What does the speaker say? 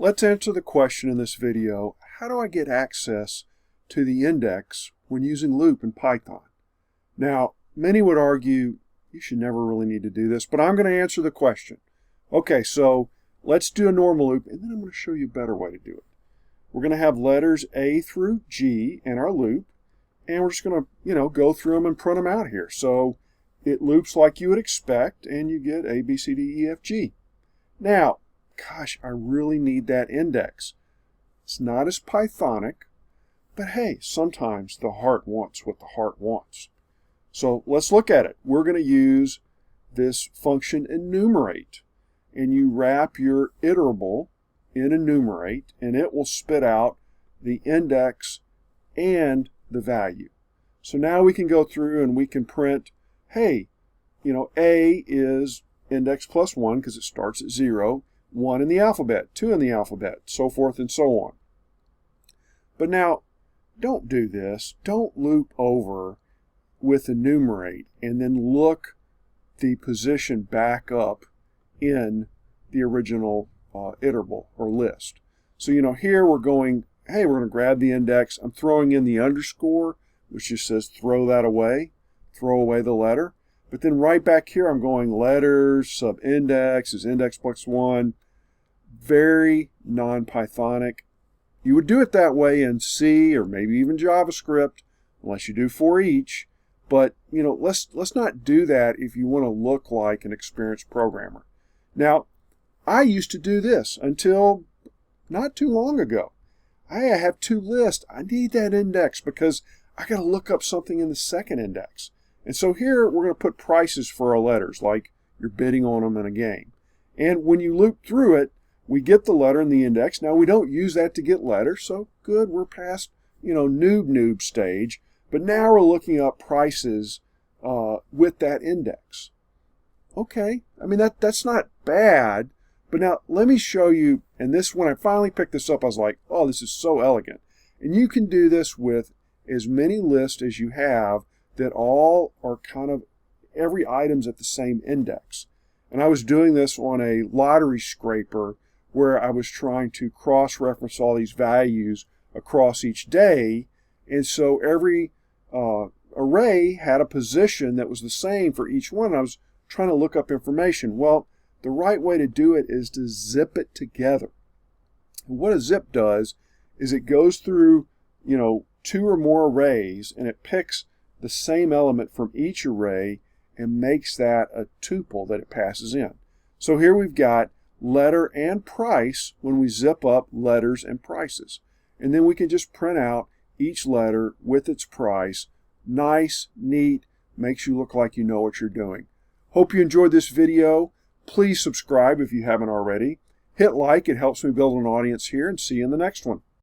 Let's answer the question in this video, how do I get access to the index when using loop in Python? Now, many would argue you should never really need to do this, but I'm going to answer the question. Okay, so let's do a normal loop, and then I'm going to show you a better way to do it. We're going to have letters A through G in our loop, and we're just going to, go through them and print them out here. So it loops like you would expect, and you get A, B, C, D, E, F, G. Now, gosh, I really need that index. It's not as Pythonic, but hey, sometimes the heart wants what the heart wants. So let's look at it. We're going to use this function enumerate, and you wrap your iterable in enumerate, and it will spit out the index and the value. So now we can go through and we can print, hey, A is index plus 1 because it starts at 0, 1 in the alphabet, 2 in the alphabet, so forth and so on. But now, don't do this. Don't loop over with enumerate and then look the position back up in the original iterable or list. So, here we're going, hey, we're going to grab the index. I'm throwing in the underscore, which just says throw that away, throw away the letter. But then right back here, I'm going letters, sub-index is index plus 1. Very non-Pythonic. You would do it that way in C or maybe even JavaScript, unless you do for each. But, let's not do that if you want to look like an experienced programmer. Now, I used to do this until not too long ago. I have two lists. I need that index because I got to look up something in the second index. And so here we're going to put prices for our letters, like you're bidding on them in a game. And when you loop through it, we get the letter in the index. Now we don't use that to get letters, so good, we're past, noob stage. But now we're looking up prices with that index. Okay, I mean that's not bad. But now let me show you, and this, when I finally picked this up, I was like, oh, this is so elegant. And you can do this with as many lists as you have that all are kind of, every item's at the same index. And I was doing this on a lottery scraper where I was trying to cross-reference all these values across each day. And so every array had a position that was the same for each one. I was trying to look up information. Well, the right way to do it is to zip it together. And what a zip does is it goes through, two or more arrays, and it picks the same element from each array and makes that a tuple that it passes in. So here we've got letter and price when we zip up letters and prices. And then we can just print out each letter with its price. Nice, neat, makes you look like you know what you're doing. Hope you enjoyed this video. Please subscribe if you haven't already. Hit like, it helps me build an audience here, and see you in the next one.